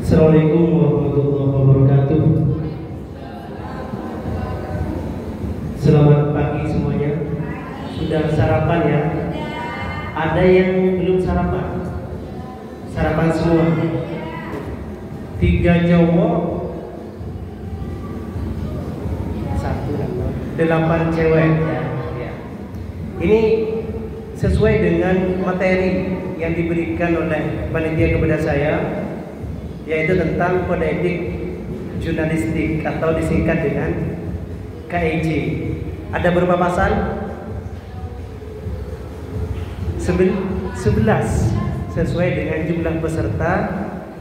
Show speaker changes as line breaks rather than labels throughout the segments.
Assalamualaikum warahmatullahi wabarakatuh. Selamat pagi semuanya. Sudah sarapan ya? Ada yang belum sarapan? Sarapan semua. 3 cowok, 8 cewek ya. Ini sesuai dengan materi yang diberikan oleh panitia kepada saya, yaitu tentang kode etik jurnalistik atau disingkat dengan KEJ. Ada berapa pasal? 11 sesuai dengan jumlah peserta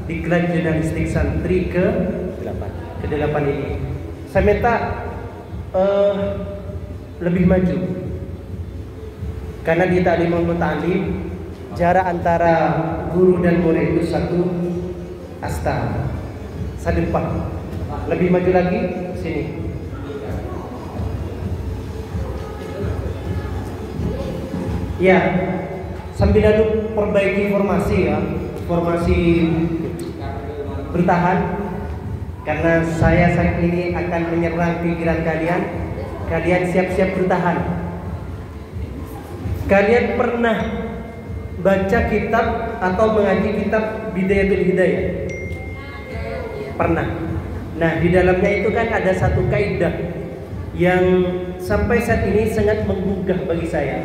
Diklat Jurnalistik Santri ke-8 ini. Saya minta lebih maju, karena di Ta'limul Muta'allim jarak antara guru dan murid itu 1 asta. Saya depan. Lebih maju lagi sini. Ya, sambil lalu perbaiki formasi ya, formasi bertahan, karena saya saat ini akan menyerang pikiran kalian. Kalian siap-siap bertahan. Kalian pernah baca kitab atau mengaji kitab Bidayatul Hidayah? Pernah. Nah, di dalamnya itu kan ada satu kaidah yang sampai saat ini sangat menggugah bagi saya.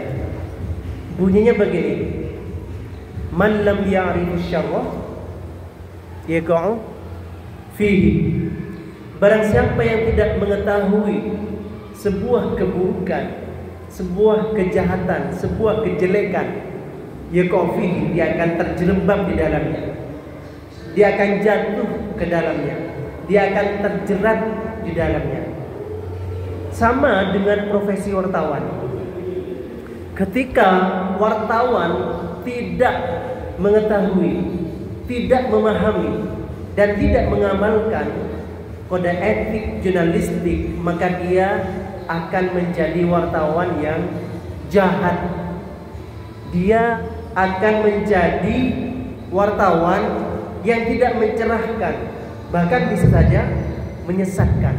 Bunyinya begini: Man lam ya'rifu syarra yaqa'u fihi. Barang siapa yang tidak mengetahui sebuah keburukan, sebuah kejahatan, sebuah kejelekan, yaqa'u fihi, dia akan terjerembab di dalamnya. Dia akan jatuh ke dalamnya. Dia akan terjerat di dalamnya. Sama dengan profesi wartawan. Ketika wartawan tidak mengetahui, tidak memahami, dan tidak mengamalkan kode etik jurnalistik, maka dia akan menjadi wartawan yang jahat. Dia akan menjadi wartawan yang tidak mencerahkan, bahkan bisa saja menyesatkan.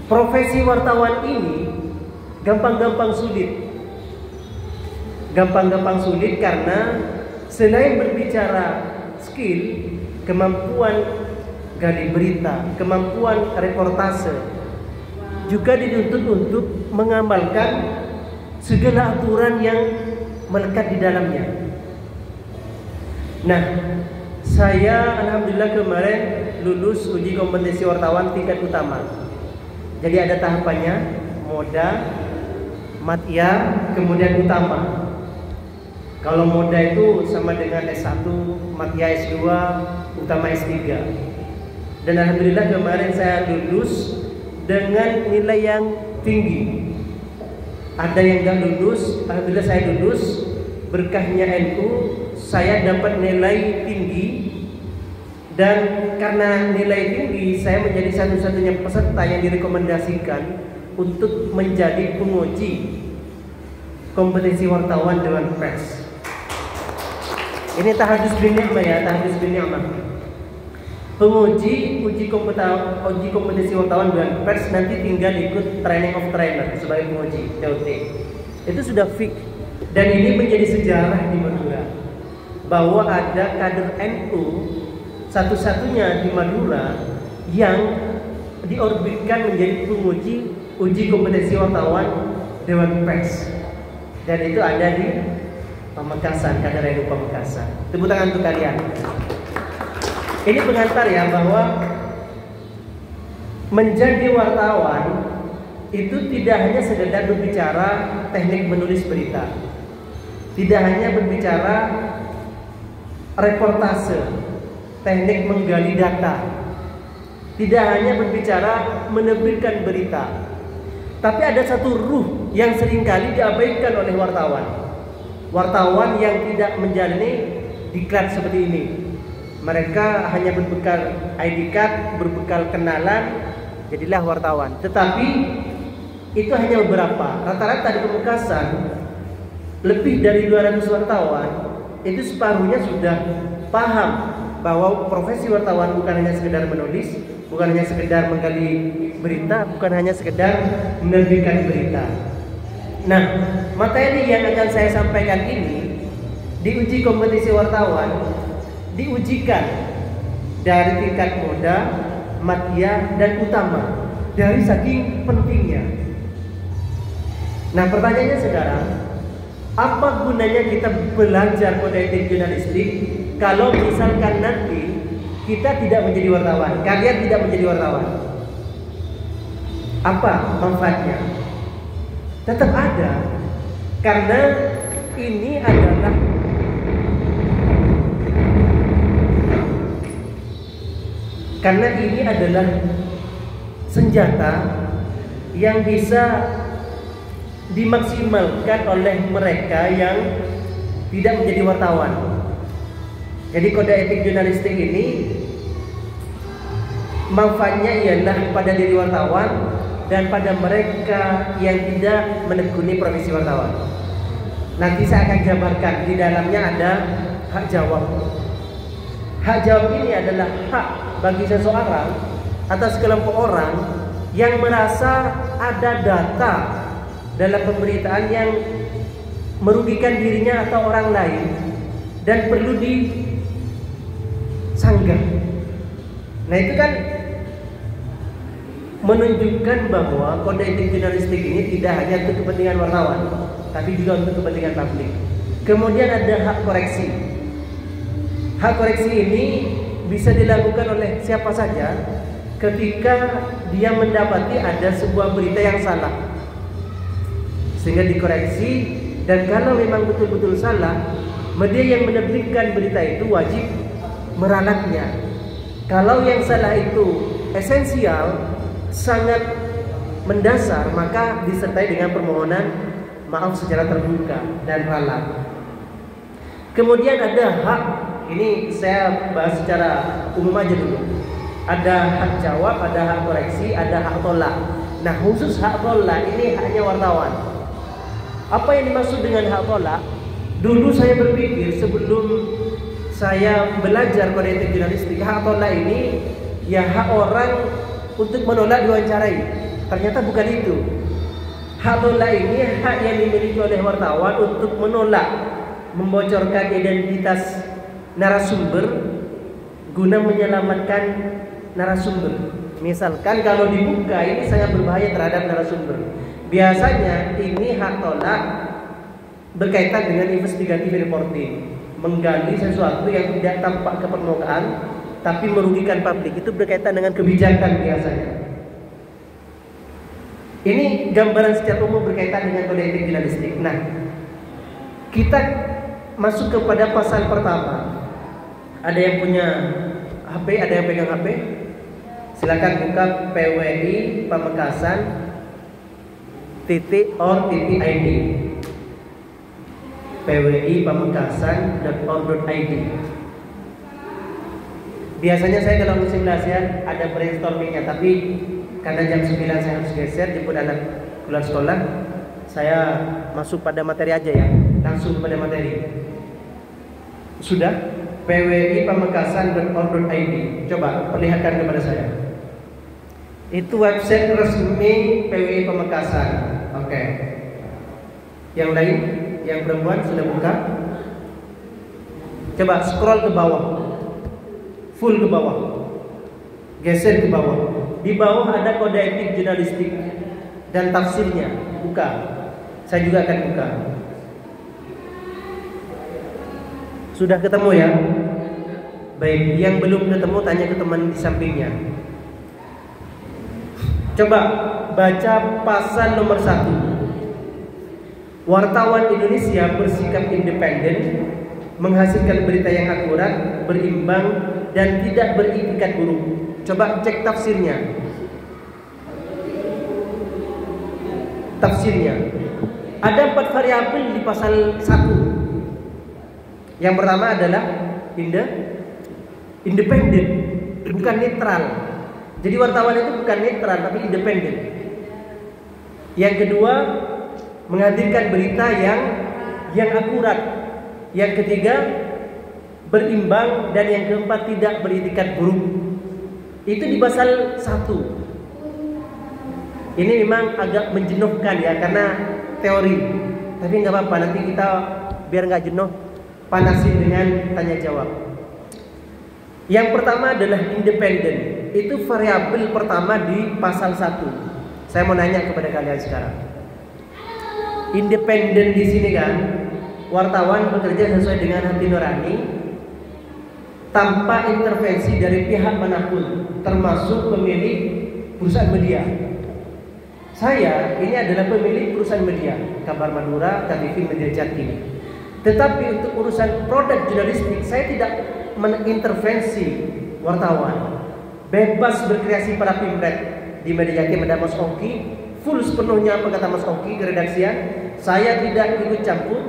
Profesi wartawan ini gampang-gampang sulit. Gampang-gampang sulit karena selain berbicara skill, kemampuan gali berita, kemampuan reportase, juga dituntut untuk mengamalkan segala aturan yang melekat di dalamnya. Nah, saya alhamdulillah kemarin lulus uji kompetensi wartawan tingkat utama. Jadi ada tahapannya, moda, madya, kemudian utama. Kalau moda itu sama dengan S1, madya S2, utama S3. Dan alhamdulillah kemarin saya lulus dengan nilai yang tinggi. Ada yang gak lulus, alhamdulillah saya lulus. Berkahnya NU, saya dapat nilai tinggi. Dan karena nilai tinggi, saya menjadi satu-satunya peserta yang direkomendasikan untuk menjadi penguji kompetensi wartawan Dewan Pers. Ini tahadus bin ni'mah ya, tahadus bin ni'mah. Penguji uji kompetensi wartawan Dewan Pers nanti tinggal ikut training of trainer sebagai penguji TOT. Itu sudah fix. Dan ini menjadi sejarah di Madura bahwa ada kader NU satu-satunya di Madura yang diorbitkan menjadi penguji uji kompetensi wartawan Dewan Pers. Dan itu ada di Pamekasan, kader NU Pamekasan. Tepuk tangan untuk kalian. Ini pengantar ya, bahwa menjadi wartawan itu tidak hanya sekedar berbicara teknik menulis berita, tidak hanya berbicara reportase, teknik menggali data, tidak hanya berbicara menerbitkan berita, tapi ada satu ruh yang seringkali diabaikan oleh wartawan. Wartawan yang tidak menjalani diklat seperti ini. Mereka hanya berbekal ID card, berbekal kenalan, jadilah wartawan. Tetapi itu hanya beberapa. Rata-rata di Pamekasan lebih dari 200 wartawan, itu separuhnya sudah paham bahwa profesi wartawan bukan hanya sekedar menulis, bukan hanya sekedar menggali berita, bukan hanya sekedar menerbitkan berita. Nah, materi yang akan saya sampaikan ini diuji kompetisi wartawan, diujikan dari tingkat moda, madya, dan utama, dari saking pentingnya. Nah, pertanyaannya sekarang, apa gunanya kita belajar kode etik jurnalistik kalau misalkan nanti kita tidak menjadi wartawan, kalian tidak menjadi wartawan? Apa manfaatnya? Tetap ada, karena ini adalah senjata yang bisa dimaksimalkan oleh mereka yang tidak menjadi wartawan. Jadi kode etik jurnalistik ini manfaatnya ialah pada diri wartawan dan pada mereka yang tidak menekuni profesi wartawan. Nanti saya akan jabarkan, di dalamnya ada hak jawab. Hak jawab ini adalah hak bagi seseorang atau sekelompok orang yang merasa ada data dalam pemberitaan yang merugikan dirinya atau orang lain dan perlu disanggah. Nah, itu kan menunjukkan bahwa kode etik jurnalistik ini tidak hanya untuk kepentingan wartawan, tapi juga untuk kepentingan publik. Kemudian ada hak koreksi. Hak koreksi ini bisa dilakukan oleh siapa saja ketika dia mendapati ada sebuah berita yang salah, sehingga dikoreksi. Dan kalau memang betul-betul salah, media yang menerbitkan berita itu wajib meralatnya. Kalau yang salah itu esensial, sangat mendasar, maka disertai dengan permohonan maaf secara terbuka dan ralat. Kemudian ada hak, ini saya bahas secara umum aja dulu. Ada hak jawab, ada hak koreksi, ada hak tolak. Nah, khusus hak tolak ini haknya wartawan. Apa yang dimaksud dengan hak tolak? Dulu saya berpikir sebelum saya belajar kode etik jurnalistik, hak tolak ini ya hak orang untuk menolak diwawancarai. Ternyata bukan itu. Hak tolak ini hak yang dimiliki oleh wartawan untuk menolak membocorkan identitas narasumber guna menyelamatkan narasumber. Misalkan kalau dibuka, ini sangat berbahaya terhadap narasumber. Biasanya ini hak tolak berkaitan dengan investigative reporting, menggali sesuatu yang tidak tampak ke permukaan tapi merugikan publik. Itu berkaitan dengan kebijakan biasanya. Ini gambaran secara umum berkaitan dengan kode etik jurnalistik. Nah, kita masuk kepada pasal pertama. Ada yang punya HP, ada yang pegang HP? Silakan buka PWI Pamekasan .or.id. PWI Pamekasan.or.id. Biasanya saya kalau musim latihan ada brainstormingnya, tapi karena jam 9 saya harus geser jemput anak keluar sekolah, saya masuk pada materi aja ya, langsung pada materi. Sudah? PWI Pamekasan.or.id. Coba perlihatkan kepada saya. Itu website resmi PWI Pamekasan. Oke. Yang lain, yang perempuan sudah buka? Coba scroll ke bawah. Full ke bawah. Geser ke bawah. Di bawah ada kode etik jurnalistik dan tafsirnya. Buka. Saya juga akan buka. Sudah ketemu ya? Baik, yang belum ketemu tanya ke teman di sampingnya. Coba baca pasal nomor 1. Wartawan Indonesia bersikap independen, menghasilkan berita yang akurat, berimbang, dan tidak beritikat buruk. Coba cek tafsirnya. Tafsirnya. Ada 4 variabel di pasal 1. Yang pertama adalah independen, bukan netral. Jadi wartawan itu bukan netral tapi independen. Yang kedua, menghadirkan berita yang akurat. Yang ketiga, berimbang, dan yang keempat tidak beritikat buruk. Itu di pasal 1. Ini memang agak menjenuhkan ya, karena teori. Tapi nggak apa-apa, nanti kita biar nggak jenuh panasin dengan tanya jawab. Yang pertama adalah independen. Itu variabel pertama di pasal 1. Saya mau nanya kepada kalian sekarang. Independen di sini kan, wartawan bekerja sesuai dengan hati nurani, tanpa intervensi dari pihak manapun, termasuk pemilik perusahaan media. Saya ini adalah pemilik perusahaan media, Kabar Madura, KTV, Media Jatim. Tetapi untuk urusan produk jurnalistik, saya tidak mengintervensi wartawan. Bebas berkreasi para pimret. Di Media Jatim ada Mas Oki, full sepenuhnya apa kata Mas Oki, keredaksian. Saya tidak ikut campur.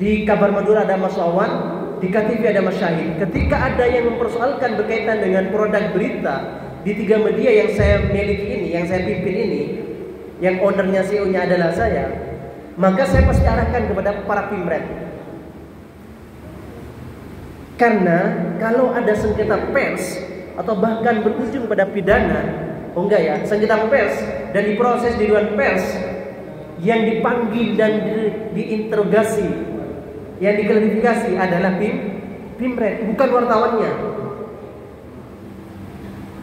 Di Kabar Madura ada Mas Wawan, di KTV ada Mas Syahid. Ketika ada yang mempersoalkan berkaitan dengan produk berita di 3 media yang saya miliki ini, yang saya pimpin ini, yang ownernya, CEO-nya adalah saya, maka saya pasti arahkan kepada para pimret. Karena kalau ada sengketa pers atau bahkan berujung pada pidana, oh enggak ya, sengketa pers dan diproses di dewan pers, yang dipanggil dan diinterogasi, yang diklarifikasi adalah pimret, bukan wartawannya.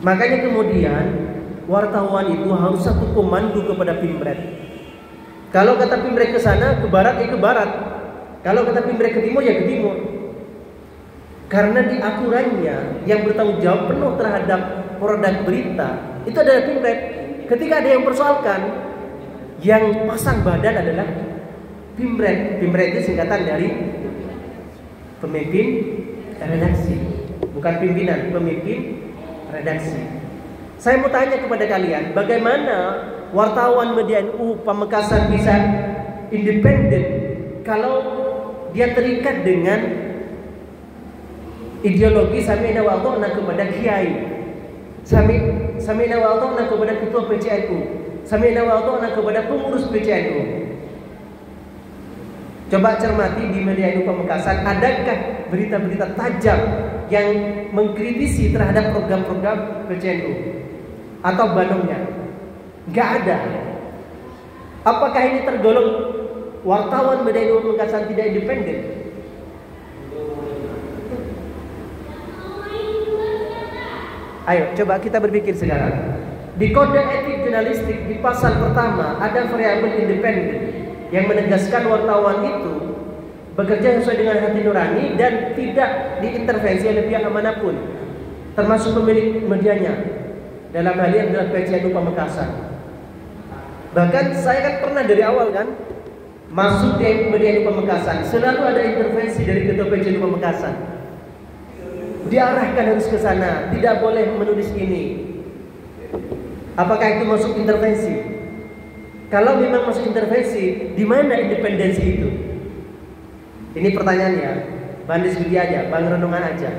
Makanya kemudian wartawan itu harus satu komando kepada pimret. Kalau kata pimret ke sana, ke barat ya ke barat. Kalau kata pimret ke timur ya ke timur. Karena di aturannya yang bertanggung jawab penuh terhadap produk berita itu adalah pimret. Ketika ada yang persoalkan, yang pasang badan adalah pimret. Pimret itu singkatan dari pemimpin redaksi, bukan pimpinan, pemimpin redaksi. Saya mau tanya kepada kalian, bagaimana wartawan media NU Pamekasan bisa independen kalau dia terikat dengan ideologi Sami'na wa ata'na kepada kiai, Sami'na wa ata'na kepada ketua PCNU, Sami'na wa ata'na kepada pengurus PCNU. Coba cermati di media NU Pamekasan, adakah berita-berita tajam yang mengkritisi terhadap program-program PCNU atau Banungnya? Gak ada. Apakah ini tergolong wartawan media NU Pamekasan tidak independen? Ayo coba kita berpikir sekarang. Di kode etik jurnalistik di pasal pertama ada variabel independen yang menegaskan wartawan itu bekerja sesuai dengan hati nurani dan tidak diintervensi oleh pihak manapun, termasuk pemilik medianya. Dalam hal ini adalah PCNU Pamekasan. Bahkan saya kan pernah dari awal kan masuk di media Pamekasan, selalu ada intervensi dari ketua PCNU Pamekasan. Diarahkan harus ke sana, tidak boleh menulis ini. Apakah itu masuk intervensi? Kalau memang masuk intervensi, di mana independensi itu? Ini pertanyaannya, Bang diskusi aja, Bang renungan aja.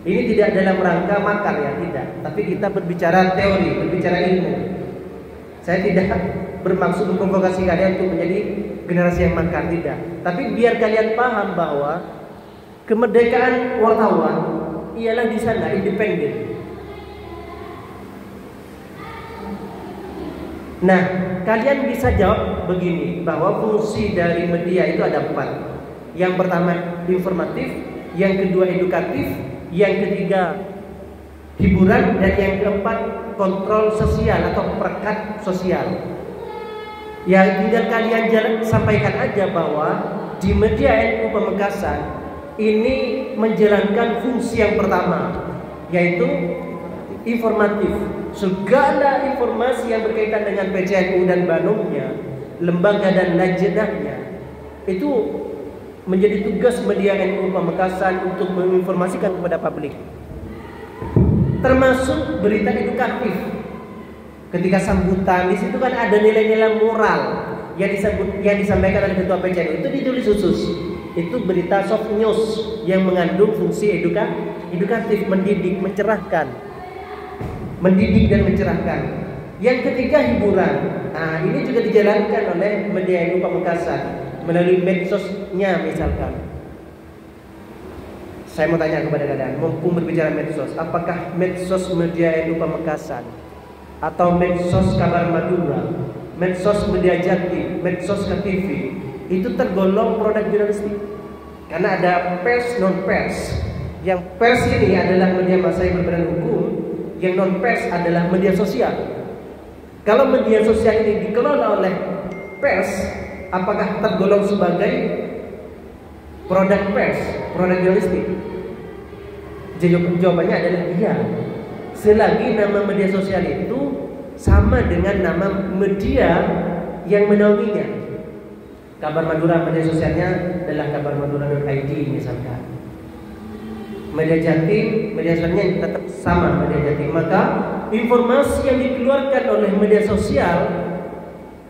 Ini tidak dalam rangka makar ya, tidak. Tapi kita berbicara teori, berbicara ilmu. Saya tidak bermaksud memprovokasi kalian untuk menjadi generasi yang makar, tidak. Tapi biar kalian paham bahwa kemerdekaan wartawan ialah di sana independen. Nah, kalian bisa jawab begini, bahwa fungsi dari media itu ada 4. Yang pertama informatif, yang kedua edukatif, yang ketiga hiburan, dan yang keempat kontrol sosial atau perekat sosial. Yang tinggal kalian sampaikan aja bahwa di media NU Pamekasan ini menjalankan fungsi yang pertama, yaitu informatif. Segala informasi yang berkaitan dengan PCNU dan Banungnya, lembaga dan lajnahnya, itu menjadi tugas media NU Pamekasan untuk menginformasikan kepada publik. Termasuk berita edukatif. Ketika sambutan di situ kan ada nilai-nilai moral yang disampaikan oleh ketua PCNU, itu ditulis khusus. Itu berita soft news yang mengandung fungsi edukatif, mendidik, mencerahkan. Mendidik dan mencerahkan. Yang ketiga hiburan. Nah, ini juga dijalankan oleh media NU Pamekasan melalui medsosnya misalkan. Saya mau tanya kepada kalian, mumpung berbicara medsos, apakah medsos Media NU Pamekasan atau medsos Kabar Madura, medsos Media Jati, medsos KTV itu tergolong produk jurnalistik? Karena ada pers non pers. Yang pers ini adalah media massa yang berbadan hukum, yang non pers adalah media sosial. Kalau media sosial ini dikelola oleh pers, apakah tergolong sebagai produk pers, produk jurnalistik? Jawabannya adalah iya. Selagi nama media sosial itu sama dengan nama media yang menaunginya. Kabar Madura media sosialnya adalah kabarmadura.id misalkan. Media Jatim media sosialnya tetap sama media Jatim. Maka informasi yang dikeluarkan oleh media sosial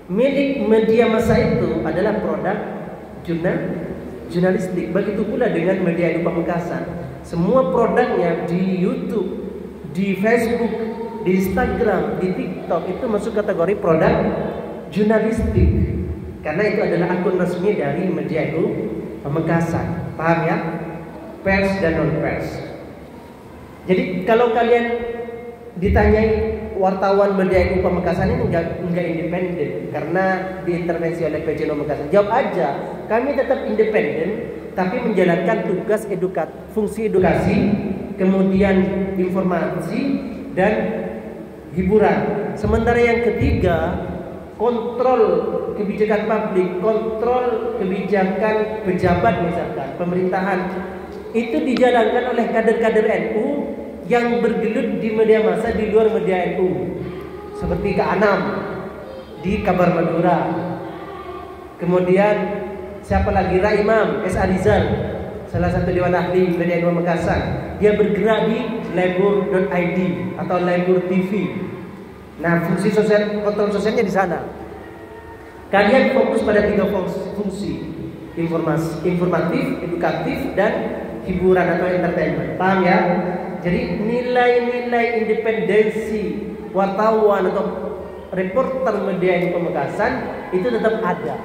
milik media massa itu adalah produk jurnalistik. Begitu pula dengan Media NU Pamekasan. Semua produknya di YouTube, di Facebook, di Instagram, di TikTok itu masuk kategori produk jurnalistik. Karena itu adalah akun resmi dari Media NU Pamekasan. Paham ya? Pers dan non pers. Jadi kalau kalian ditanyai wartawan Media NU Pamekasan ini enggak independen karena diintervensi oleh PJ Pamekasan. Jawab aja, kami tetap independen tapi menjalankan tugas fungsi edukasi, kemudian informasi dan hiburan. Sementara yang ketiga, kontrol kebijakan publik, kontrol kebijakan pejabat misalkan, pemerintahan itu dijalankan oleh kader-kader NU yang bergelut di media massa di luar media NU. Seperti Kak Anam di Kabar Madura. Kemudian siapa lagi? Imam S. Alizal, salah satu dewan ahli Media NU Pamekasan. Dia bergerak di lebur.id atau lebur TV. Nah, fungsi sosial, kontrol sosialnya di sana. Kalian fokus pada 3 fungsi: informatif, edukatif, dan hiburan atau entertainment. Paham ya? Jadi nilai-nilai independensi wartawan atau reporter Media NU Pamekasan itu tetap ada.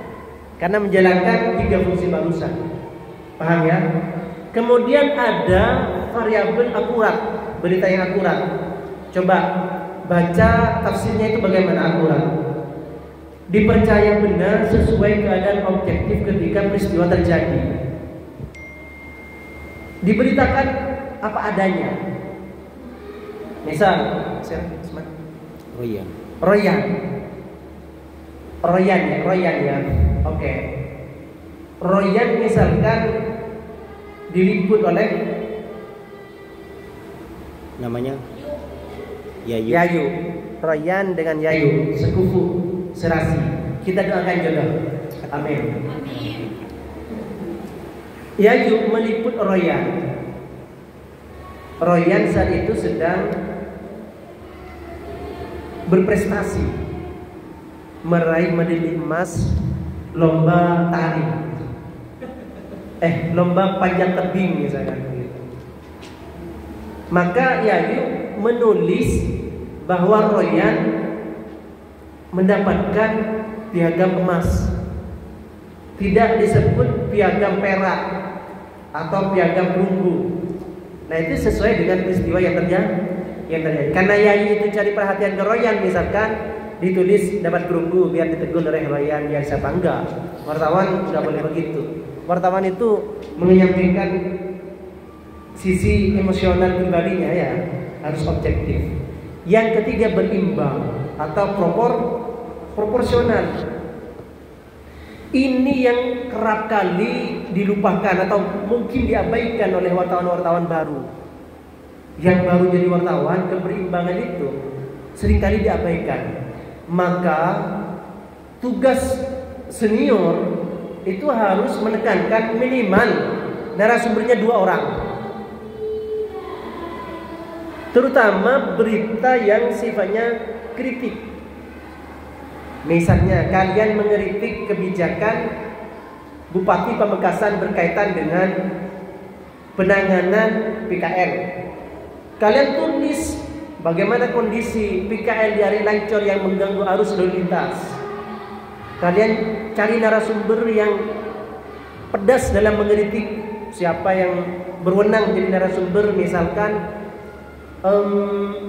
Karena menjalankan 3 fungsi barusan. Paham ya? Kemudian ada variabel akurat, berita yang akurat. Coba baca tafsirnya itu bagaimana akurat. Dipercaya benar sesuai keadaan objektif ketika peristiwa terjadi. Diberitakan apa adanya. Misal, Royan ya. Oke. Royan misalkan diliput oleh
namanya
Yayu. Royan dengan Yayu, sekufu, serasi. Kita doakan jodoh. Amin. Yayu meliput Royan. Royan saat itu sedang berprestasi, meraih medali emas lomba tari, lomba panjat tebing misalkan gitu. Maka Yayu menulis bahwa Royan mendapatkan piagam emas, tidak disebut piagam perak atau piagam perunggu. Nah itu sesuai dengan peristiwa yang terjadi. Karena Yayu itu cari perhatian ke Royan misalkan, ditulis dapat perunggu biar ditegur oleh Royan, biar siapa enggak. Wartawan nggak boleh begitu. Wartawan itu menyampaikan sisi emosional pribadinya ya, harus objektif. Yang ketiga berimbang atau proporsional. Ini yang kerap kali dilupakan atau mungkin diabaikan oleh wartawan-wartawan baru. Yang baru jadi wartawan, keberimbangan itu seringkali diabaikan. Maka tugas senior itu harus menekankan minimal narasumbernya 2 orang. Terutama berita yang sifatnya kritik. Misalnya kalian mengkritik kebijakan Bupati Pamekasan berkaitan dengan penanganan PKL. Kalian tulis bagaimana kondisi PKL di hari Lancor yang mengganggu arus lalu lintas. Kalian cari narasumber yang pedas dalam mengkritik siapa yang berwenang jadi narasumber, misalkan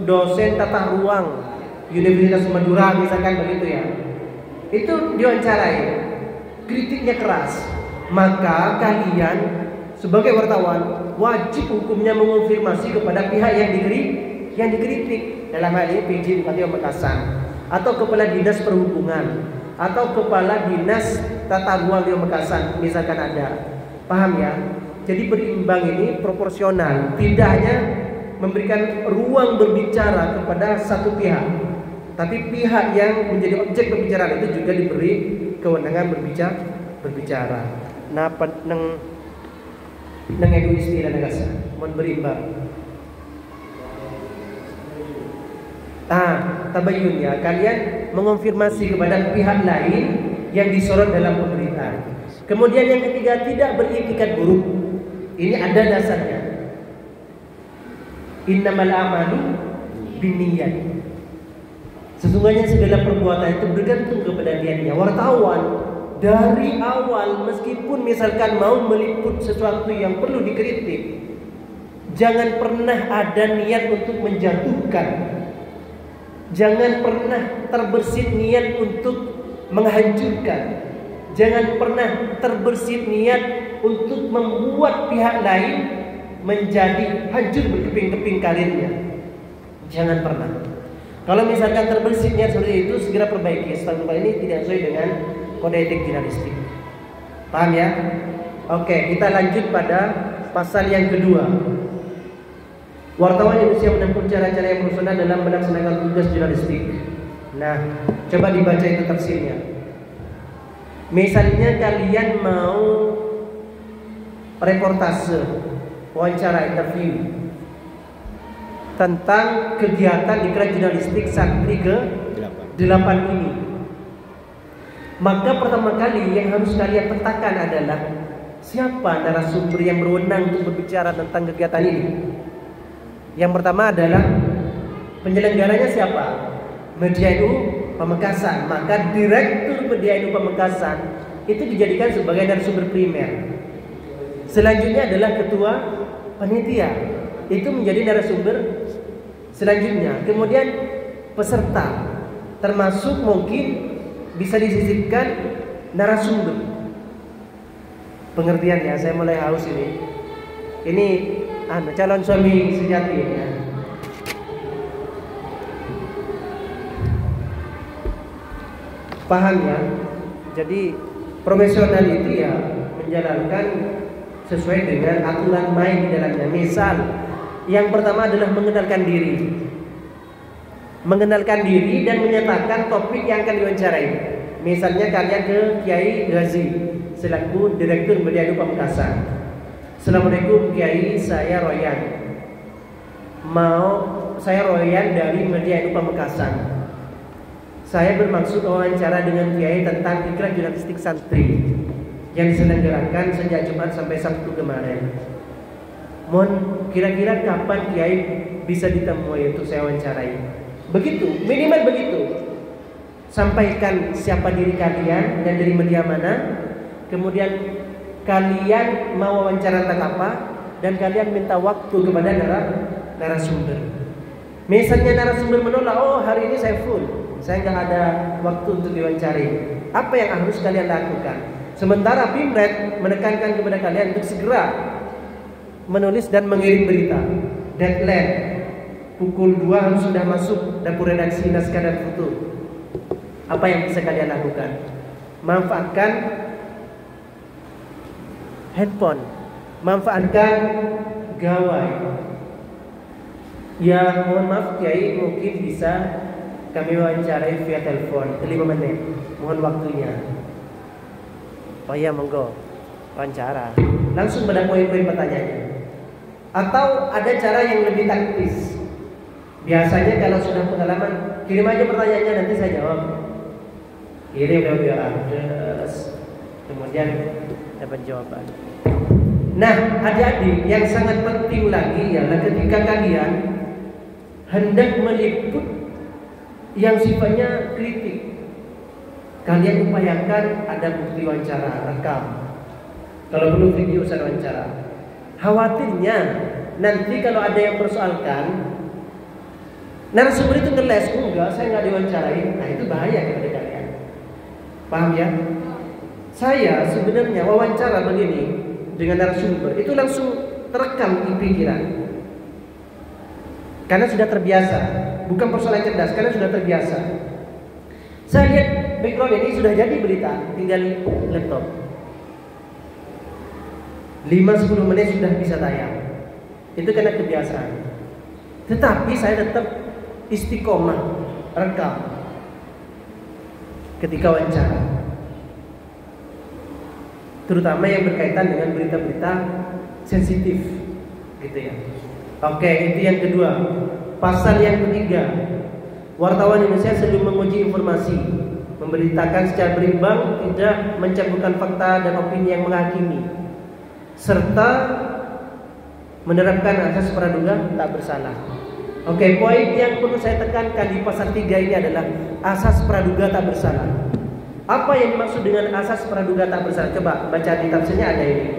dosen tata ruang Universitas Madura misalkan begitu ya, itu diwawancarai, kritiknya keras, maka kalian sebagai wartawan wajib hukumnya mengonfirmasi kepada pihak yang dikritik, dalam hal ini PJ Bupati Pamekasan atau kepala dinas perhubungan atau kepala dinas tata ruang di Pamekasan misalkan ada, paham ya? Jadi berimbang ini proporsional, tidak hanya memberikan ruang berbicara kepada satu pihak, tapi pihak yang menjadi objek pembicaraan itu juga diberi kewenangan berbicara. Nah, neng egois tidak negasa, mohon berimbang. Tabayun ya, kalian mengonfirmasi kepada pihak lain yang disorot dalam pemberitaan. Kemudian yang ketiga, tidak beriktikat buruk. Ini ada dasarnya. Innamal a'malu binniyat. Sesungguhnya segala perbuatan itu bergantung kepada niatnya. Wartawan dari awal meskipun misalkan mau meliput sesuatu yang perlu dikritik, jangan pernah ada niat untuk menjatuhkan. Jangan pernah terbersit niat untuk menghancurkan. Jangan pernah terbersit niat untuk membuat pihak lain menjadi hancur berkeping-keping karirnya. Jangan pernah. Kalau misalkan terbersit niat seperti itu, segera perbaiki. Astagfirullah, ini tidak sesuai dengan kode etik jurnalistik. Paham ya? Oke, kita lanjut pada pasal yang kedua. Wartawan Indonesia menempuh cara-cara yang profesional dalam melaksanakan tugas jurnalistik. Nah, coba dibaca itu tafsirnya. Misalnya kalian mau reportase, wawancara, interview tentang kegiatan iklan jurnalistik santri ke-8 ini, maka pertama kali yang harus kalian petakan adalah siapa narasumber yang berwenang untuk berbicara tentang kegiatan ini. Yang pertama adalah penyelenggaranya siapa? Media NU Pamekasan. Maka Direktur Media NU Pamekasan itu dijadikan sebagai narasumber primer. Selanjutnya adalah Ketua Panitia, itu menjadi narasumber selanjutnya. Kemudian peserta, termasuk mungkin bisa disisipkan narasumber. Pengertian ya, saya mulai haus ini. Ini calon suami sejati ya. Paham ya? Jadi profesional itu ya menjalankan sesuai dengan aturan main di dalamnya. Misal, yang pertama adalah mengenalkan diri. Mengenalkan diri dan menyatakan topik yang akan diwawancarai. Misalnya kalian ke Kiai Ghazi selaku Direktur Media NU Pamekasan. Assalamualaikum Kiai, saya Royan. Saya Royan dari Media NU Pamekasan. Saya bermaksud wawancara dengan Kiai tentang iklan jurnalistik santri yang diselenggarakan sejak Jumat sampai Sabtu kemarin. Mohon kira-kira kapan Kiai bisa ditemui untuk saya wawancarai? Begitu, minimal begitu. Sampaikan siapa diri kalian dan dari media mana. Kemudian kalian mau wawancara tentang apa, dan kalian minta waktu kepada narasumber. Misalnya narasumber menolak, oh hari ini saya full, saya nggak ada waktu untuk diwawancari. Apa yang harus kalian lakukan? Sementara Pimret menekankan kepada kalian untuk segera menulis dan mengirim berita. Deadline pukul 2 harus sudah masuk dapur redaksi naskah dan foto. Apa yang bisa kalian lakukan? Manfaatkan handphone, manfaatkan gawai. Ya mohon maaf Kiai, mungkin bisa kami wawancarai via telepon 5 menit, mohon waktunya. Oh iya monggo, wawancara. Langsung pada poin-poin pertanyaannya. Atau ada cara yang lebih taktis. Biasanya kalau sudah pengalaman, kirim aja pertanyaannya, nanti saya jawab. Kirim biar address, kemudian dapat jawaban. Nah, adik-adik, yang sangat penting lagi ialah ketika kalian hendak meliput yang sifatnya kritik, kalian upayakan ada bukti wawancara, rekam. Kalau perlu video usah wawancara. Khawatirnya nanti kalau ada yang persoalkan, narasumber itu ngeles, enggak, saya nggak diwawancarai. Nah itu bahaya kepada kalian. Paham ya? Saya sebenarnya wawancara begini dengan narasumber itu langsung terekam di pikiran. Karena sudah terbiasa, bukan persoalan cerdas, karena sudah terbiasa. Saya lihat background ini sudah jadi berita, tinggal laptop. 5-10 menit sudah bisa tayang. Itu karena kebiasaan. Tetapi saya tetap istiqomah rekam ketika wawancara, terutama yang berkaitan dengan berita-berita sensitif, gitu ya. Oke, itu yang kedua. Pasal yang ketiga, wartawan Indonesia selalu menguji informasi, memberitakan secara berimbang, tidak mencampurkan fakta dan opini yang menghakimi, serta menerapkan asas praduga tak bersalah. Oke, poin yang perlu saya tekankan di pasal 3 ini adalah asas praduga tak bersalah. Apa yang dimaksud dengan asas praduga tak bersalah? Coba baca di tafsirnya, ada ini.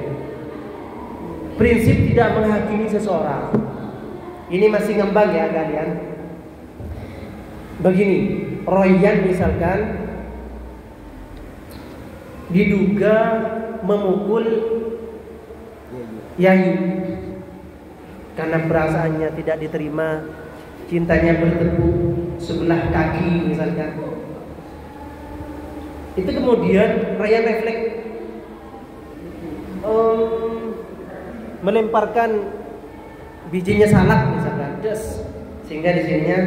Prinsip tidak menghakimi seseorang. Ini masih ngembang ya kalian. Begini, Royan misalkan diduga memukul Yayu karena perasaannya tidak diterima, cintanya bertepuk sebelah kaki misalkan. Itu kemudian Ryan refleks melemparkan bijinya salak misalkan, sehingga di sininya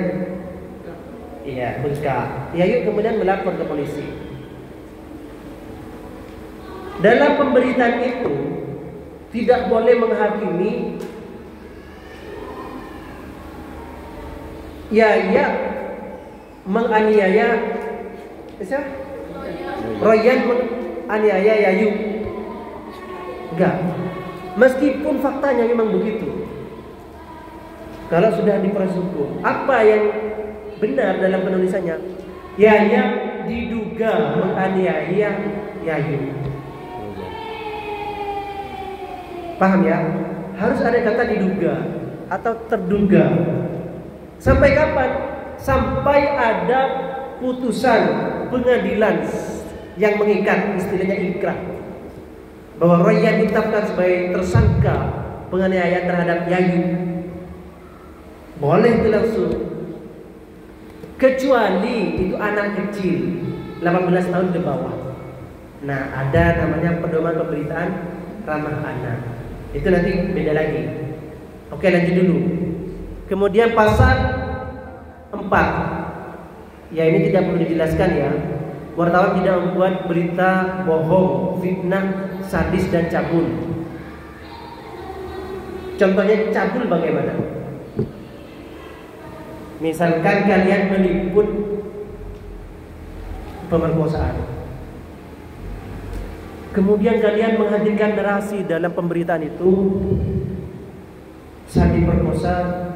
buska. Yayu kemudian melapor ke polisi. Dalam pemberitaan itu tidak boleh menghakimi Yaya menganiaya Royan menganiaya Yayu. Enggak. Meskipun faktanya memang begitu. Kalau sudah diproses hukum, apa yang benar dalam penulisannya? Yaya diduga menganiaya Yayu. Paham ya? Harus ada kata diduga atau terduga. Sampai kapan? Sampai ada putusan pengadilan yang mengikat, istilahnya ikrah, bahwa Royan ditetapkan sebagai tersangka penganiayaan terhadap Yayu. Boleh itu langsung. Kecuali itu anak kecil 18 tahun ke bawah. Nah, ada namanya pedoman pemberitaan ramah anak. Itu nanti beda lagi. Oke, lanjut dulu. Kemudian pasal 4. Ya, ini tidak perlu dijelaskan ya. Wartawan tidak membuat berita bohong, fitnah, sadis dan cabul. Contohnya cabul bagaimana? Misalkan kalian meliput pemerkosaan, kemudian kalian menghadirkan narasi dalam pemberitaan itu saat diperkosa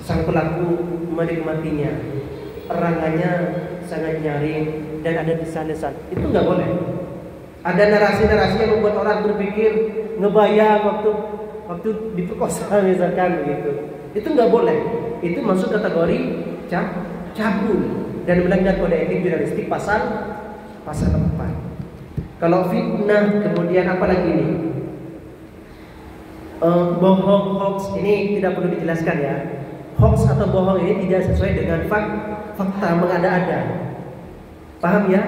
sang pelaku menikmatinya, erangannya sangat nyaring dan ada desah-desahan. Itu nggak boleh. Ada narasi-narasi yang membuat orang berpikir, ngebayang waktu diperkosa misalkan begitu. Itu nggak boleh. Itu masuk kategori cabul dan melanggar kode etik jurnalistik pasal 4. Kalau fitnah, kemudian apa lagi ini? Bohong, hoax, ini tidak perlu dijelaskan ya. Hoax atau bohong ini tidak sesuai dengan fakta, mengada-ada. Paham ya?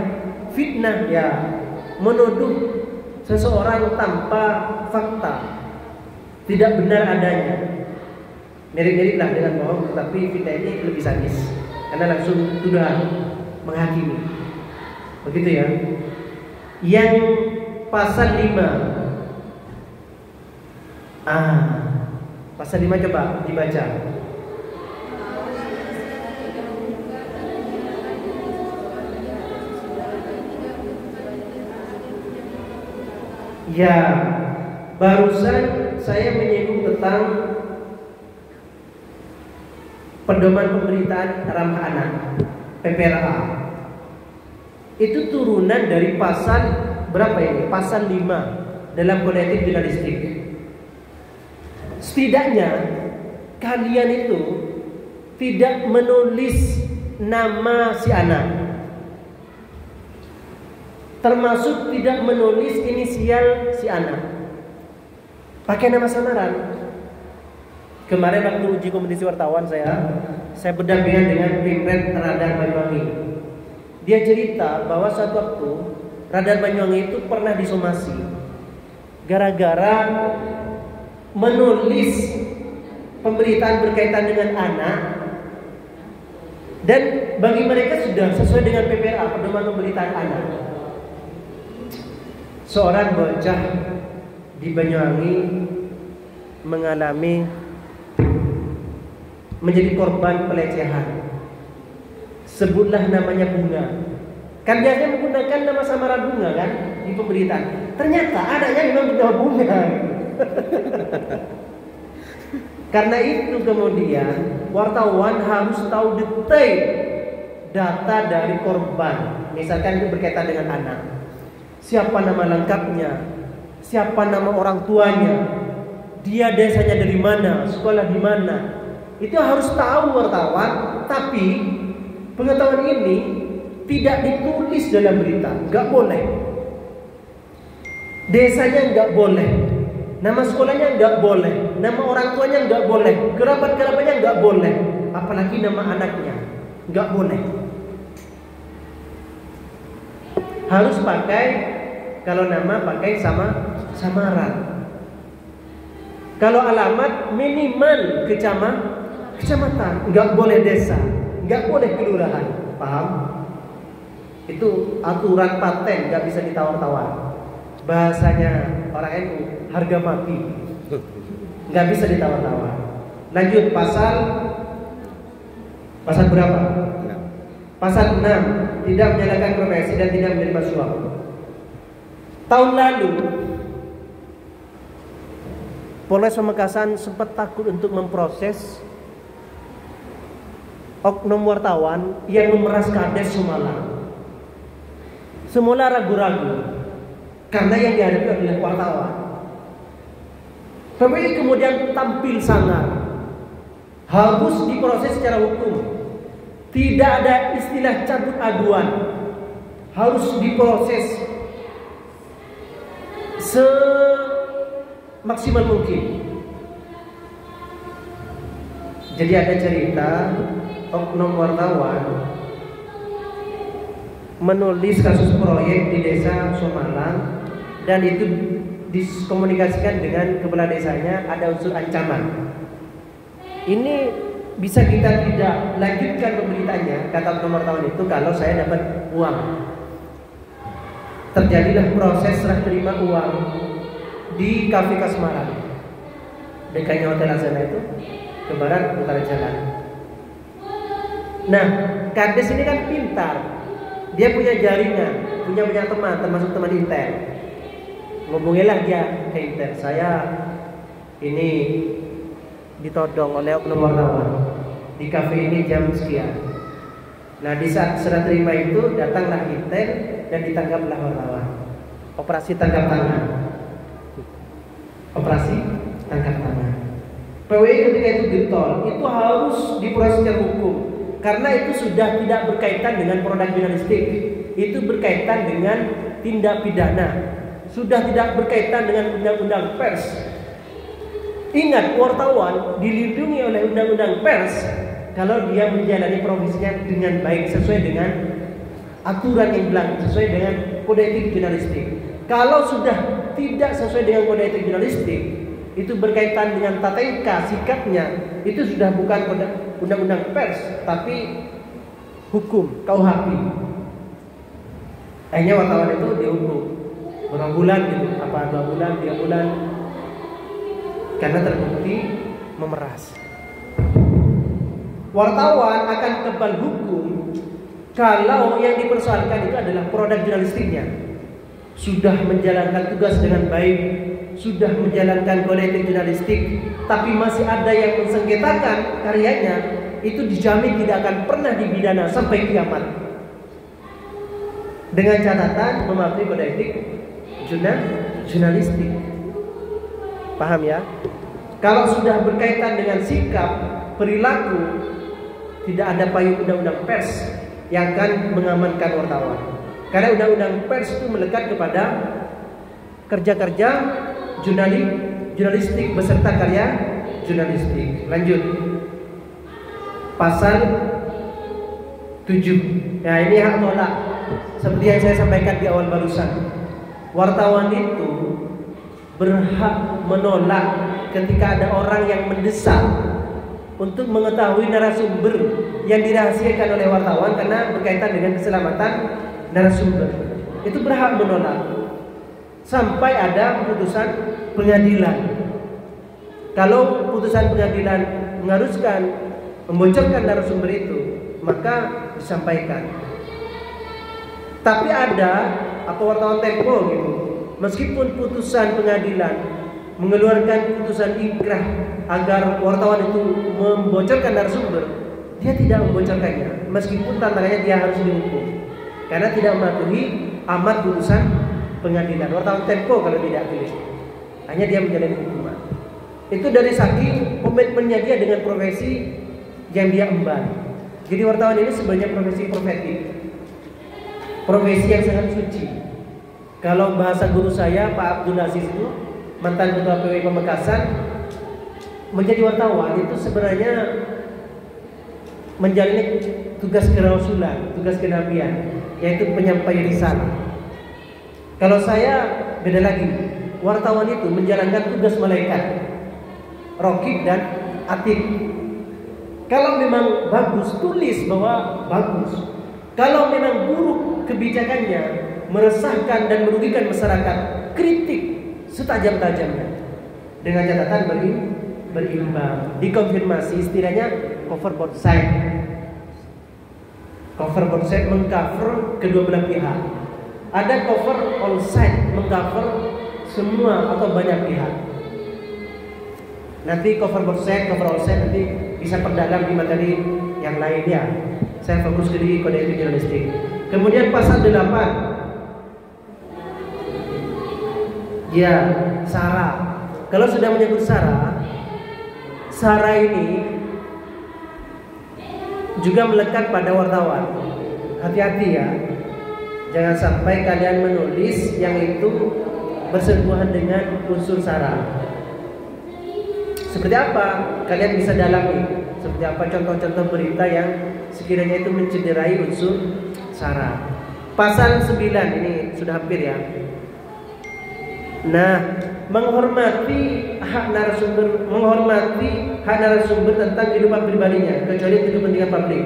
Fitnah ya menuduh seseorang tanpa fakta, tidak benar adanya. Mirip-mirip lah dengan bohong, tetapi fitnah ini lebih sadis karena langsung tuduhan, menghakimi. Begitu ya. Yang pasal 5. Pasal 5 coba dibaca. Ya, barusan saya menyinggung tentang pedoman pemberitaan ramah anak, PPRA. Itu turunan dari pasal berapa ini? Pasal 5 dalam kode etik jurnalistik. Setidaknya kalian itu tidak menulis nama si anak, termasuk tidak menulis inisial si anak, pakai nama samaran. Kemarin waktu uji kompetisi wartawan saya berdampingan dengan Pimret Radar Banyuwangi. Dia cerita bahwa suatu waktu Radar Banyuwangi itu pernah disomasi gara-gara menulis pemberitaan berkaitan dengan anak, dan bagi mereka sudah sesuai dengan PPRA, pedoman pemberitaan anak. Seorang bocah di Banyuwangi mengalami menjadi korban pelecehan. Sebutlah namanya Bunga. Kan biasanya menggunakan nama samaran Bunga kan di pemberitaan. Ternyata adanya memang bernama Bunga. Karena itu kemudian wartawan harus tahu detail data dari korban. Misalkan itu berkaitan dengan anak. Siapa nama lengkapnya? Siapa nama orang tuanya? Dia desanya dari mana? Sekolah di mana? Itu harus tahu wartawan. Tapi pengetahuan ini tidak ditulis dalam berita. Gak boleh. Desanya gak boleh. Nama sekolahnya nggak boleh, nama orang tuanya nggak boleh, kerabat-kerabatnya nggak boleh, apalagi nama anaknya nggak boleh. Harus pakai, kalau nama pakai samaran. Kalau alamat minimal kecamatan, nggak boleh desa, nggak boleh kelurahan, paham? Itu aturan paten, nggak bisa ditawar-tawar. Bahasanya orang NU, harga mati, nggak bisa ditawar-tawar. Lanjut pasal berapa? Pasal 6, tidak menyalakan profesi dan tidak menerima suap. Tahun lalu Polres Pamekasan sempat takut untuk memproses oknum wartawan yang memeras Kades Sumalang. Semula ragu-ragu karena yang dihadapi adalah wartawan. PPI kemudian tampil sangar, harus diproses secara hukum. Tidak ada istilah cabut aduan, harus diproses semaksimal mungkin. Jadi ada cerita oknum wartawan menulis kasus proyek di desa Sumalang, dan itu dikomunikasikan dengan kepala desanya, ada unsur ancaman. Ini bisa kita tidak lanjutkan pemberitaannya, kata oknum wartawan itu, kalau saya dapat uang. Terjadilah proses serah terima uang di Cafe Kasmaran, dekatnya Hotel Azana itu, ke barat utara jalan. Nah, Kades ini kan pintar, dia punya jaringan, punya banyak teman, termasuk teman intel. Ngomonglah dia ke intel, saya ini ditodong oleh oknum wartawan di kafe ini jam sekian. Nah, di saat serah terima itu datanglah intel dan ditangkaplah wartawan. Operasi tangkap tangan. Operasi tangkap tangan. PWI ketika itu getol, itu harus diproses secara hukum, karena itu sudah tidak berkaitan dengan produk jurnalistik, itu berkaitan dengan tindak pidana, sudah tidak berkaitan dengan undang-undang pers. Ingat, wartawan dilindungi oleh undang-undang pers kalau dia menjalani profesinya dengan baik, sesuai dengan aturan yang berlaku, sesuai dengan kode etik jurnalistik. Kalau sudah tidak sesuai dengan kode etik jurnalistik, itu berkaitan dengan tata ika sikapnya, itu sudah bukan undang-undang pers, tapi hukum KUHP. Akhirnya wartawan itu dihukum berapa bulan gitu, apa 2 bulan, 3 bulan, karena terbukti memeras. Wartawan akan kebal hukum kalau yang dipersoalkan itu adalah produk jurnalistiknya, sudah menjalankan tugas dengan baik, sudah menjalankan kode etik jurnalistik, tapi masih ada yang mensengketakan karyanya, itu dijamin tidak akan pernah dipidana sampai kiamat, dengan catatan mematuhi kode etik jurnalistik. Paham ya? Kalau sudah berkaitan dengan sikap, perilaku, tidak ada payung undang-undang pers yang akan mengamankan wartawan. Karena undang-undang pers itu melekat kepada kerja-kerja jurnalistik beserta karya jurnalistik. Lanjut. Pasal 7. Nah, ini hak tolak. Seperti yang saya sampaikan di awal barusan. Wartawan itu berhak menolak ketika ada orang yang mendesak untuk mengetahui narasumber yang dirahasiakan oleh wartawan karena berkaitan dengan keselamatan narasumber. Itu berhak menolak sampai ada putusan pengadilan. Kalau putusan pengadilan mengharuskan membocorkan narasumber itu, maka disampaikan. Tapi ada wartawan Tempo gitu, meskipun putusan pengadilan mengeluarkan putusan ikrah agar wartawan itu membocorkan narasumber, dia tidak membocorkannya, meskipun tantangannya dia harus dihukum karena tidak mematuhi amar putusan pengadilan. Wartawan Tempo kalau tidak pilih, hanya dia menjalani hukuman. Itu dari saking komitmennya dia dengan profesi yang dia emban. Jadi wartawan ini sebenarnya profesi profetik, profesi yang sangat suci. Kalau bahasa guru saya Pak Abdul Aziz itu, mantan ketua PWI Pamekasan, menjadi wartawan itu sebenarnya menjalani tugas kerasulan, tugas kenabian, yaitu penyampaian risalah. Kalau saya beda lagi, wartawan itu menjalankan tugas malaikat, rokib dan atid. Kalau memang bagus, tulis bahwa bagus. Kalau memang buruk kebijakannya, meresahkan dan merugikan masyarakat, kritik setajam-tajamnya dengan catatan berimbang, dikonfirmasi, istilahnya cover both side. Cover both side mengcover kedua belah pihak. Ada cover all side, mengcover semua atau banyak pihak. Nanti cover both side, cover all side nanti bisa perdalam di materi yang lainnya. Saya fokus di kode etik jurnalistik. Kemudian pasal 8. Ya, sara. Kalau sudah menyebut sara, sara ini juga melekat pada wartawan. Hati-hati ya, jangan sampai kalian menulis yang itu bersentuhan dengan unsur sara. Seperti apa? Kalian bisa dalami. Seperti apa contoh-contoh berita yang sekiranya itu mencederai unsur sara. Pasal 9 ini sudah hampir ya. Nah, menghormati hak narasumber tentang kehidupan pribadinya kecuali untuk kepentingan publik.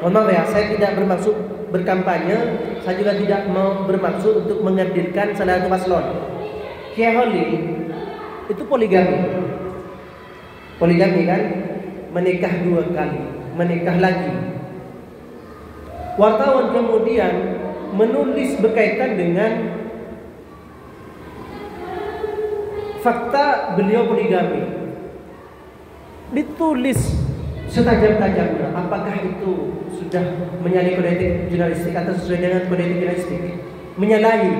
Mohon maaf ya, saya tidak bermaksud berkampanye, saya juga tidak mau bermaksud untuk menghadirkan salah satu paslon. Kiai Holil itu poligami kan, menikah 2 kali, menikah lagi. Wartawan kemudian menulis berkaitan dengan fakta beliau poligami, ditulis setajam-tajamnya. Apakah itu sudah menyalahi kode etik jurnalistik atau sesuai dengan kode etik jurnalistik? Menyalahi,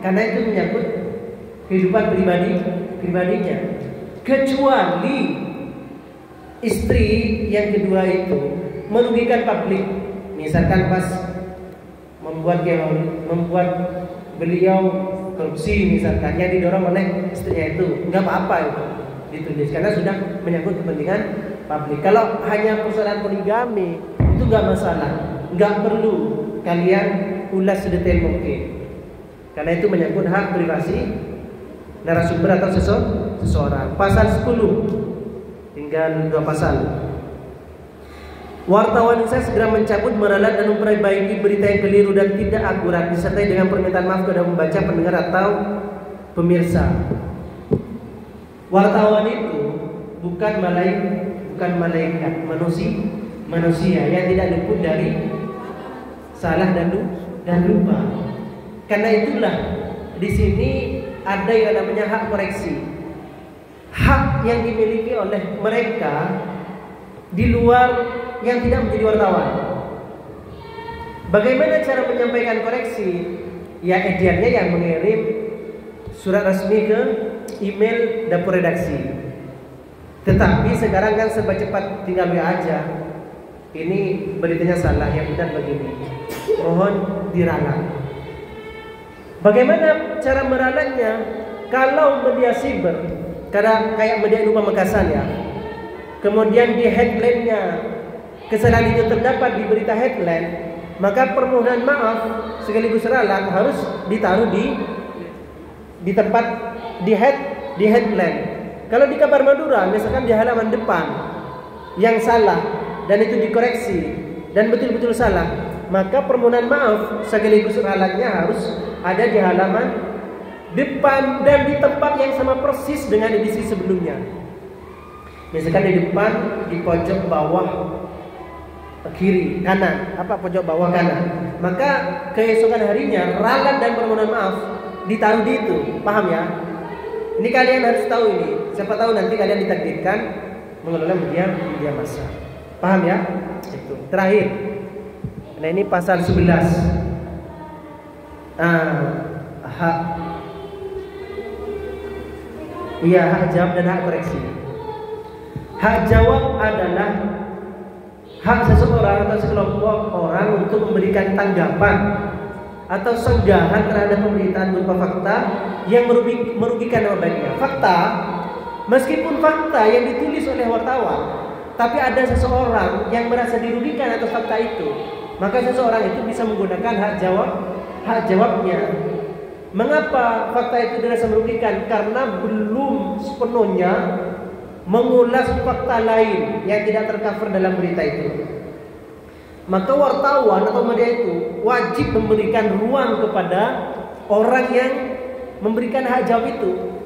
karena itu menyangkut kehidupan pribadinya. Kecuali istri yang kedua itu merugikan publik, misalkan pas membuat beliau korupsi misalkan, yang didorong oleh istrinya itu, nggak apa-apa itu ditulis karena sudah menyangkut kepentingan publik. Kalau hanya persoalan poligami itu nggak masalah, nggak perlu kalian ulas sedetail mungkin karena itu menyangkut hak privasi narasumber atau seseorang. Pasal 10, tinggal 2 pasal. Wartawan bisa segera mencabut, meralat dan memperbaiki berita yang keliru dan tidak akurat disertai dengan permintaan maaf kepada pembaca, pendengar atau pemirsa. Wartawan itu bukan malaikat, manusia yang tidak luput dari salah dan lupa. Karena itulah di sini ada yang namanya hak koreksi. Hak yang dimiliki oleh mereka di luar yang tidak menjadi wartawan. Bagaimana cara menyampaikan koreksi? Ya, ediannya yang mengirim surat resmi ke email dapur redaksi. Tetapi sekarang kan serba cepat, tinggal WA aja. Ini beritanya salah, yang benar begini. Mohon diralat. Bagaimana cara meralatnya? Kalau media siber, kayak media Lupa Mekasan ya. Kemudian di headline-nya kesalahan itu terdapat di berita headline, maka permohonan maaf sekaligus ralat harus ditaruh di tempat di headline. Kalau di kabar Madura misalkan di halaman depan yang salah dan itu dikoreksi dan betul-betul salah, maka permohonan maaf sekaligus ralatnya harus ada di halaman depan dan di tempat yang sama persis dengan edisi sebelumnya. Misalkan di depan, di pojok bawah kiri kanan, pojok bawah kanan, maka keesokan harinya ralat dan permohonan maaf ditaruh di itu. Paham ya? Ini kalian harus tahu ini. Siapa tahu nanti kalian ditakdirkan mengelola media massa. Paham ya? Itu. Terakhir. Nah, ini pasal 11. Hak jawab dan hak koreksi. Hak jawab adalah hak seseorang atau sekelompok orang untuk memberikan tanggapan atau sanggahan terhadap pemberitaan berupa fakta yang merugikan nama baiknya. Fakta, meskipun fakta yang ditulis oleh wartawan, tapi ada seseorang yang merasa dirugikan atas fakta itu, maka seseorang itu bisa menggunakan hak jawabnya. Mengapa fakta itu dirasa merugikan? Karena belum sepenuhnya mengulas fakta lain yang tidak tercover dalam berita itu. Maka wartawan atau media itu wajib memberikan ruang kepada orang yang memberikan hak jawab itu.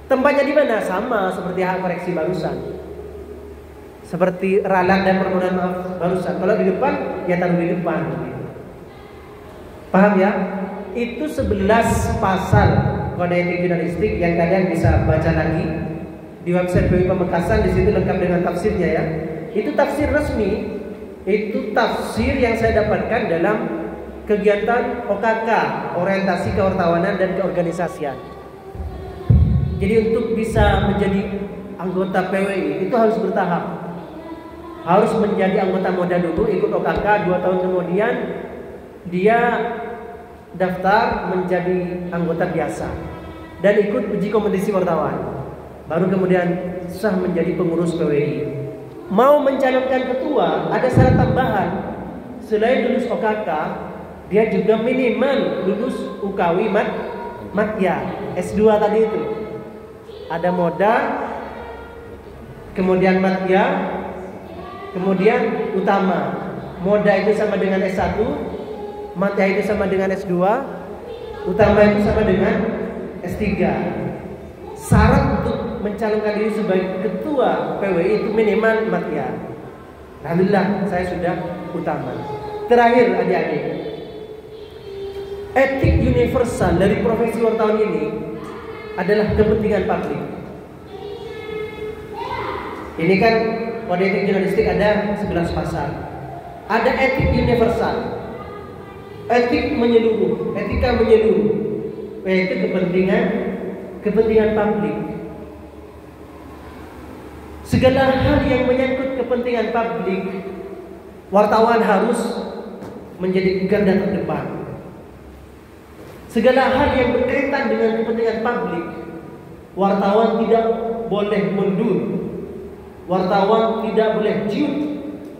Tempatnya di mana? Sama seperti hak koreksi barusan, seperti ralat dan permohonan maaf barusan. Kalau di depan, ya taruh di depan. Paham ya? Itu 11 pasal kode etik jurnalistik yang kalian bisa baca lagi di website PUI Pamekasan. Di situ lengkap dengan tafsirnya ya. Itu tafsir resmi. Itu tafsir yang saya dapatkan dalam kegiatan OKK, orientasi kewartawanan dan keorganisasian. Jadi untuk bisa menjadi anggota PWI itu harus bertahap. Harus menjadi anggota muda dulu, ikut OKK, 2 tahun kemudian dia daftar menjadi anggota biasa dan ikut uji kompetisi wartawan. Baru kemudian sah menjadi pengurus PWI. Mau mencalonkan ketua, ada syarat tambahan. Selain lulus OKK, dia juga minimal lulus UKW Matya S2 tadi itu. Ada moda, kemudian Matya, kemudian utama. Moda itu sama dengan S1, Matya itu sama dengan S2, utama itu sama dengan S3. Syarat untuk mencalonkan diri sebagai ketua PWI itu minimal Matya. Alhamdulillah saya sudah utama. Terakhir adik-adik, etik universal dari profesi wartawan ini adalah kepentingan publik. Ini kan kode etik jurnalistik ada 11 pasal. Ada etik universal, etik menyeluruh, etika menyeluruh, yaitu kepentingan publik. Segala hal yang menyangkut kepentingan publik, wartawan harus menjadi garda terdepan. Segala hal yang berkaitan dengan kepentingan publik, wartawan tidak boleh mundur. Wartawan tidak boleh ciut.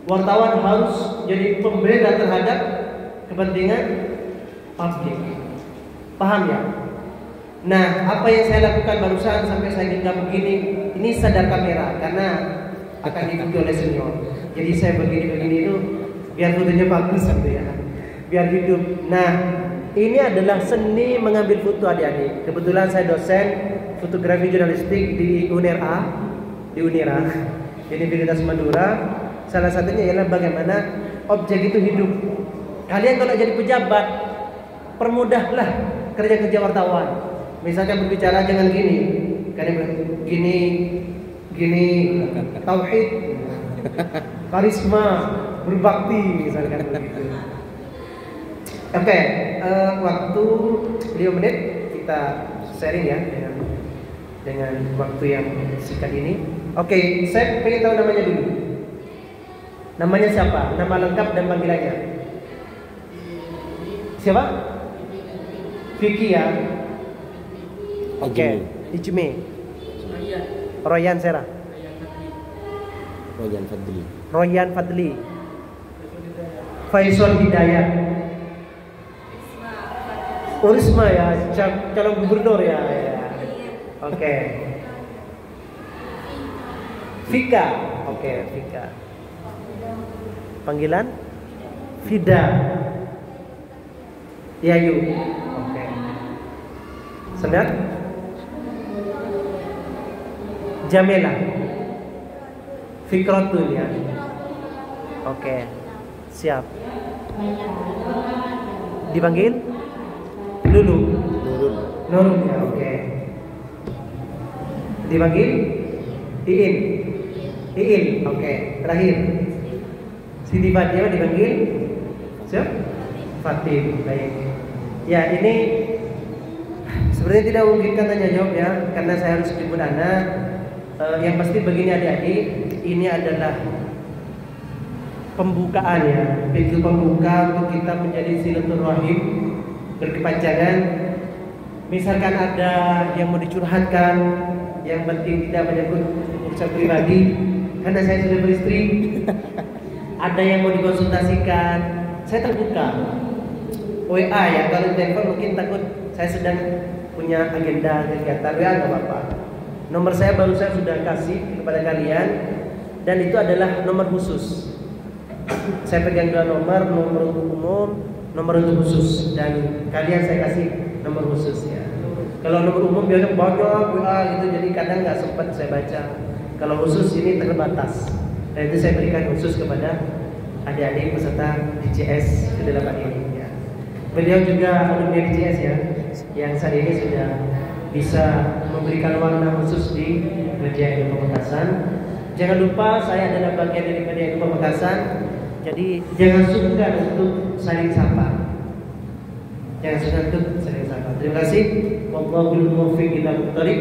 Wartawan harus jadi pembela terhadap kepentingan publik. Paham ya? Nah, apa yang saya lakukan barusan sampai saya genggam begini, ini sadar kamera karena akan diikuti oleh senior. Jadi saya begini-begini itu biar fotonya bagus gitu ya, biar hidup. Nah, ini adalah seni mengambil foto adik-adik. Kebetulan saya dosen fotografi jurnalistik di UNERA, di Universitas Madura. Salah satunya ialah bagaimana objek itu hidup. Kalian kalau jadi pejabat, permudahlah kerja-kerja wartawan. Misalkan berbicara jangan gini, gini tauhid, karisma, berbakti, misalkan begitu. Oke, waktu 5 menit kita sharing ya. dengan waktu yang singkat ini. Oke, saya pengen tahu namanya dulu. Namanya siapa? Nama lengkap dan panggilannya. Siapa? Vicky ya. Oke, Ijmi. Royan Sera. Royan Fadli. Faisal Hidayat. Urisma ya, calon gubernur ya. Oke. Vika. Oke, Vika. Panggilan? Fida. Yayu. Oke. Senang? Jamila. Fikratul ya. Oke. Siap. Dipanggil? Lulu. Nurul ya, oke. Dipanggil? Iin. Iin, oke. Terakhir. Siti Fatia dipanggil? Siap? Fatim, baik. Ya, ini sebenarnya tidak memungkinkan tanya jawab ya, karena saya harus jemput anak. Yang pasti begini adik-adik, ini adalah pembukaan ya, pintu pembuka untuk kita menjadi silaturahim berkepanjangan. Misalkan ada yang mau dicurhatkan, yang penting tidak menyebut urusan pribadi, karena saya sudah beristri. Ada yang mau dikonsultasikan, saya terbuka. WA ya, kalau telepon mungkin takut saya sedang punya agenda kegiatan, WA nggak apa-apa. Nomor saya baru saya sudah kasih kepada kalian, dan itu adalah nomor khusus. Saya pegang dua nomor untuk umum, nomor untuk khusus, dan kalian saya kasih nomor khusus ya. Kalau nomor umum biasanya banyak WA gitu, jadi kadang nggak sempat saya baca. Kalau khusus ini terbatas, dan itu saya berikan khusus kepada adik-adik peserta DCS ke-8 ini ya. Beliau juga alumni DCS ya, yang saat ini sudah bisa memberikan warna khusus di Media Ilmu Pamekasan. Jangan lupa saya adalah bagian dari Media Ilmu Pamekasan. Jadi jangan sungkan untuk saling sapa. Jangan sungkan untuk saling sapa. Terima kasih. Wallahul muwaffiq ila thoriq.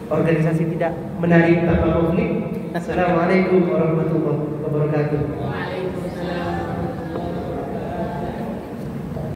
Organisasi tidak menarik tanpa konflik. Assalamualaikum warahmatullahi wabarakatuh.